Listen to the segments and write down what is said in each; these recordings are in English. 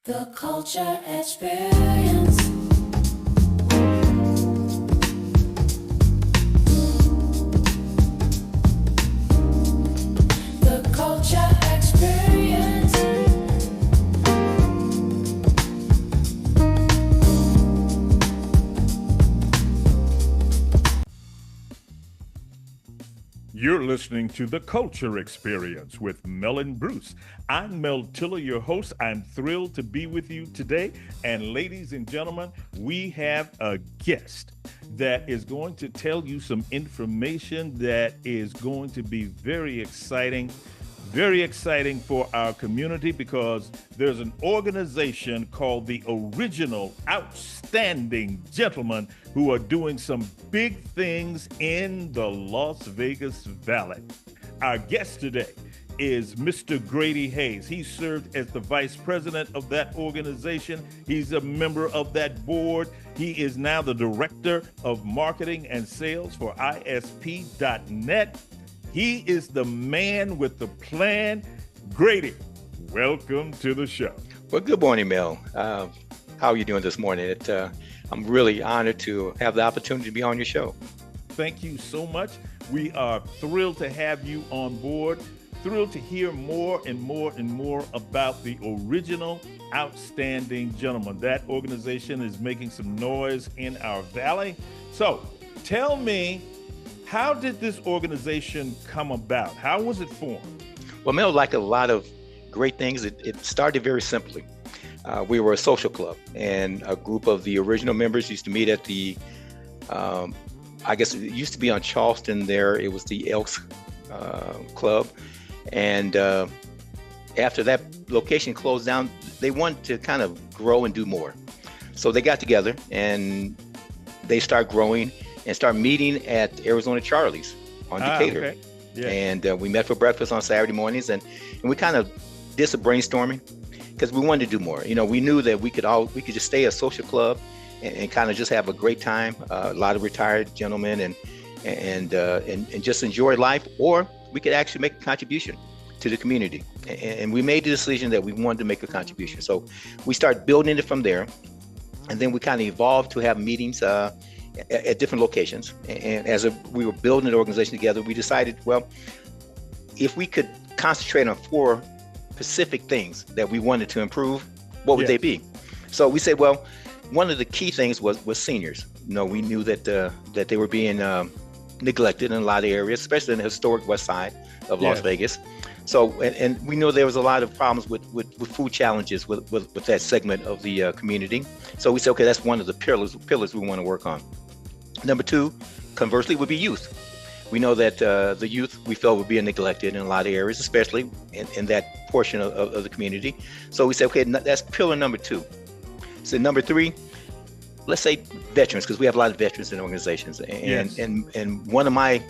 The Culture Xperience. The Culture Xperience. You're listening to The Culture Experience with Mel and Bruce. I'm Mel Tillar, your host. I'm thrilled to be with you today. And ladies and gentlemen, we have a guest that is going to tell you some information that is going to be very exciting for our community, because there's an organization called the Original Outstanding Gentlemen who are doing some big things in the Las Vegas Valley. Our guest today is Mr. Grady Hays. He served as the vice president of that organization. He's a member of that board. He is now the director of marketing and sales for ISP.net. He is the man with the plan. Grady, welcome to the show. Well, good morning, Mel. How are you doing this morning? I'm really honored to have the opportunity to be on your show. Thank you so much. We are thrilled to have you on board. Thrilled to hear more and more about the Original Outstanding Gentlemen. That organization is making some noise in our valley. So tell me, how did this organization come about? How was it formed? Well, Mel, like a lot of great things, it started very simply. We were a social club, and a group of the original members used to meet at the, I guess it used to be on Charleston there. It was the Elks Club. And after that location closed down, they wanted to kind of grow and do more. So they got together and they started growing and start meeting at Arizona Charlie's on Decatur. Okay. Yeah. And we met for breakfast on Saturday mornings, and we kind of did some brainstorming because we wanted to do more. You know, we knew that we could just stay a social club and kind of just have a great time. A lot of retired gentlemen and just enjoy life, or we could actually make a contribution to the community. And we made the decision that we wanted to make a contribution. So we started building it from there, and then we kind of evolved to have meetings at different locations. And as we were building the organization together, we decided, well, if we could concentrate on 4 specific things that we wanted to improve, what would they be? So we said, well, one of the key things was seniors. You know, we knew that they were being neglected in a lot of areas, especially in the historic west side of Las Vegas. So, and we know there was a lot of problems with food challenges with that segment of the community. So we said, okay, that's one of the pillars we want to work on. Number 2, conversely, would be youth. We know that the youth, we felt, were being neglected in a lot of areas, especially in that portion of the community. So we said, okay, that's pillar number 2. So number 3, let's say veterans, because we have a lot of veterans in organizations. And one of my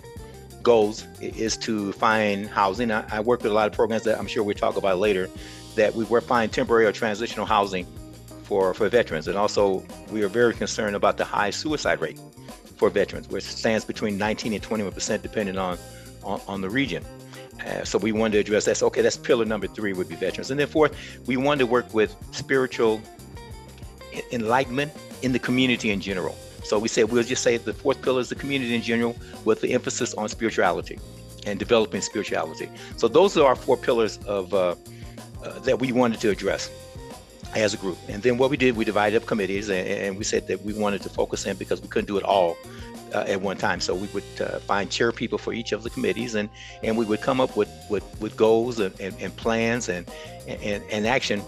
goals is to find housing. I work with a lot of programs that I'm sure we'll talk about later, that we're finding temporary or transitional housing for veterans. And also, we are very concerned about the high suicide rate for veterans, which stands between 19 and 21%, depending on the region. So we wanted to address that. So, okay, that's pillar number 3 would be veterans. And then 4th, we wanted to work with spiritual enlightenment in the community in general. So we said, we'll just say the 4th pillar is the community in general, with the emphasis on spirituality and developing spirituality. So those are our 4 pillars of that we wanted to address as a group. And then what we did, we divided up committees, and we said that we wanted to focus in because we couldn't do it all at one time. So we would find chair people for each of the committees, and we would come up with goals and plans and action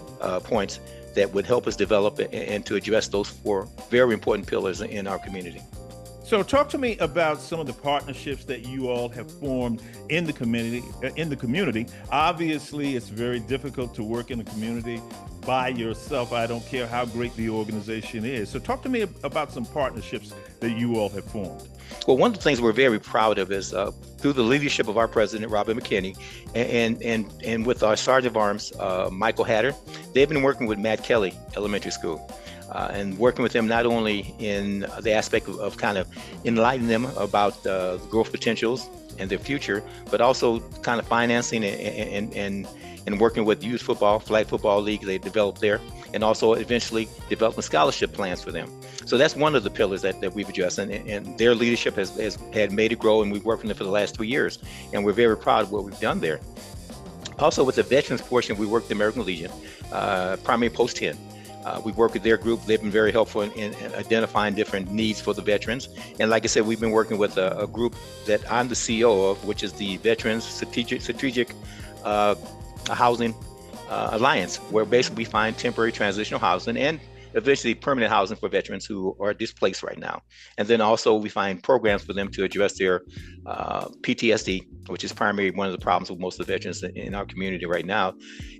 points that would help us develop and to address those 4 very important pillars in our community. So talk to me about some of the partnerships that you all have formed in the community. Obviously, it's very difficult to work in the community by yourself. I don't care how great the organization is. So talk to me about some partnerships that you all have formed. Well, one of the things we're very proud of is through the leadership of our president, Robert McKinney, and with our Sergeant of Arms, Michael Hatter. They've been working with Matt Kelly Elementary School. And working with them not only in the aspect of kind of enlightening them about the growth potentials and their future, but also kind of financing and working with youth football, flag football league they developed there. and also eventually developing scholarship plans for them. So that's one of the pillars that we've addressed, and their leadership has had made it grow, and we've worked with them for the last 3 years, and we're very proud of what we've done there. Also, with the veterans portion, we work with the American Legion, primary post 10. We work with their group. They've been very helpful in identifying different needs for the veterans. And like I said, we've been working with a group that I'm the CEO of, which is the Veterans Strategic Housing Alliance, where basically we find temporary transitional housing and eventually permanent housing for veterans who are displaced right now. And then also we find programs for them to address their PTSD, which is primarily one of the problems with most of the veterans in our community right now.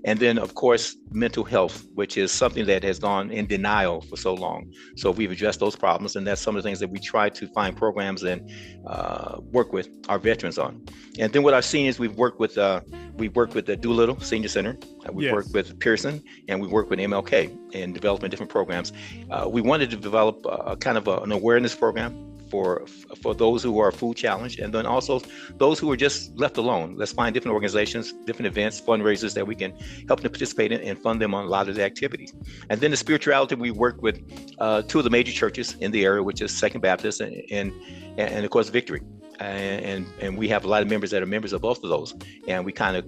And then of course, mental health, which is something that has gone in denial for so long. So we've addressed those problems, and that's some of the things that we try to find programs and work with our veterans on. And then with our seniors, we've worked with the Doolittle Senior Center, we've worked with Pearson, and we work with MLK in developing different programs. We wanted to develop a kind of an awareness program for those who are food challenged, and then also those who are just left alone. Let's find different organizations, different events, fundraisers that we can help them participate in and fund them on a lot of the activities. And then the spirituality, we work with two of the major churches in the area, which is Second Baptist and of course Victory. And we have a lot of members that are members of both of those, and we kind of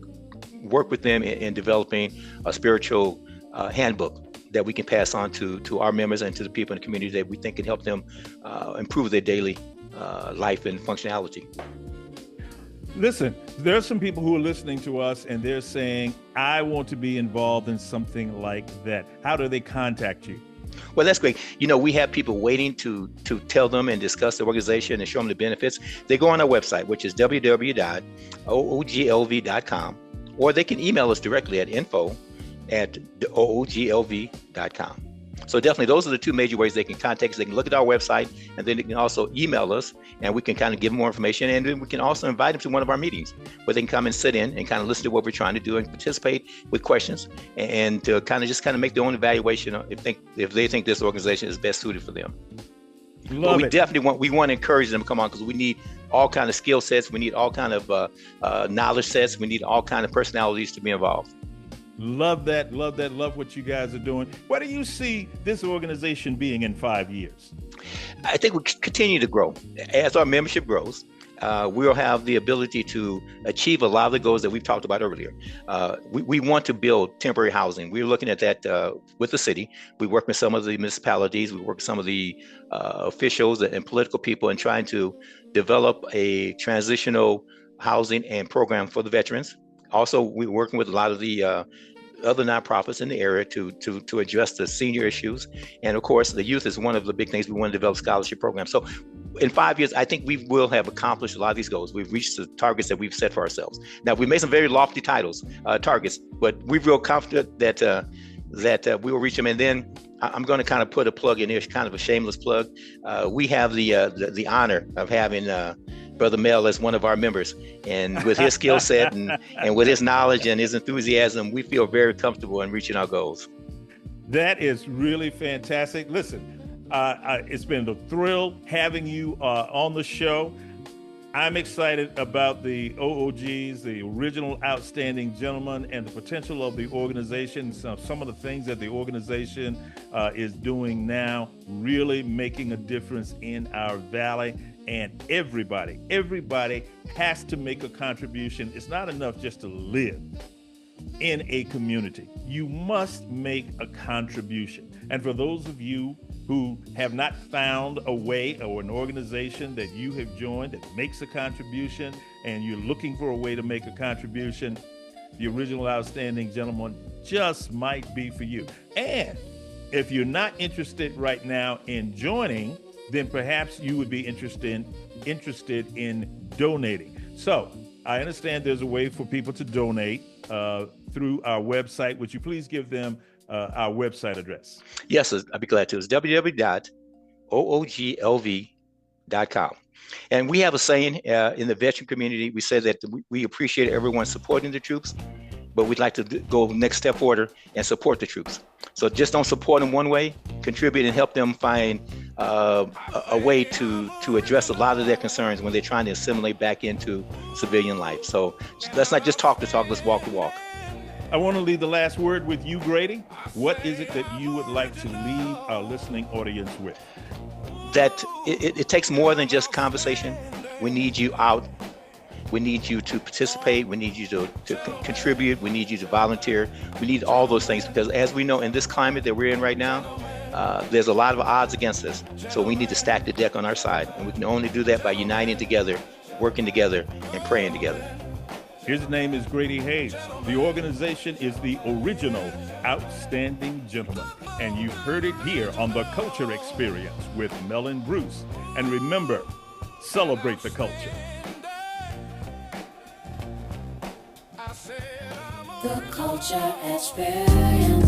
work with them in developing a spiritual handbook that we can pass on to our members and to the people in the community that we think can help them improve their daily life and functionality. Listen, there's some people who are listening to us and they're saying, I want to be involved in something like that. How do they contact you? Well, that's great. You know, we have people waiting to tell them and discuss the organization and show them the benefits. They go on our website, which is www.ooglv.com, or they can email us directly at info@ooglv.com. So definitely those are the two major ways they can contact us. They can look at our website, and then they can also email us, and we can kind of give them more information. And then we can also invite them to one of our meetings where they can come and sit in and kind of listen to what we're trying to do and participate with questions, and to kind of make their own evaluation if they think this organization is best suited for them. Love it. We want to encourage them to come on, because we need all kind of skill sets. We need all kind of knowledge sets. We need all kind of personalities to be involved. Love that. Love what you guys are doing. Where do you see this organization being in 5 years? I think we'll continue to grow. As our membership grows, we'll have the ability to achieve a lot of the goals that we've talked about earlier. We want to build temporary housing. We're looking at that with the city. We work with some of the municipalities. We work with some of the officials and political people in trying to develop a transitional housing and program for the veterans. Also, we're working with a lot of the other nonprofits in the area to address the senior issues. And of course, the youth is one of the big things. We want to develop scholarship programs. So in 5 years, I think we will have accomplished a lot of these goals. We've reached the targets that we've set for ourselves. Now, we made some very lofty targets, but we're real confident that we will reach them. And then I'm going to kind of put a plug in here, kind of a shameless plug. We have the honor of having Brother Mel as one of our members, and with his skill set and with his knowledge and his enthusiasm, we feel very comfortable in reaching our goals. That is really fantastic. Listen, it's been a thrill having you on the show. I'm excited about the OOGs, the original outstanding gentlemen, and the potential of the organization. Some of the things that the organization is doing now, really making a difference in our valley. And everybody has to make a contribution. It's not enough just to live in a community. You must make a contribution. And for those of you who have not found a way or an organization that you have joined that makes a contribution, and you're looking for a way to make a contribution, the original outstanding gentleman just might be for you. And if you're not interested right now in joining, then perhaps you would be interested in donating. So I understand there's a way for people to donate through our website. Would you please give them our website address? Yes, I'd be glad to. It's www.ooglv.com. And we have a saying in the veteran community. We say that we appreciate everyone supporting the troops, but we'd like to go next step further and support the troops. So just don't support them one way, contribute and help them find a way to address a lot of their concerns when they're trying to assimilate back into civilian life. So let's not just talk the talk, let's walk the walk. I want to leave the last word with you, Grady. What is it that you would like to leave our listening audience with? That it takes more than just conversation. We need you out. We need you to participate. We need you to contribute. We need you to volunteer. We need all those things because as we know in this climate that we're in right now, there's a lot of odds against us. So we need to stack the deck on our side. And we can only do that by uniting together, working together, and praying together. His name is Grady Hays. The organization is the original Outstanding Gentleman. And you've heard it here on the Culture Xperience with Mel and Bruce. And remember, celebrate the culture. The Culture Xperience.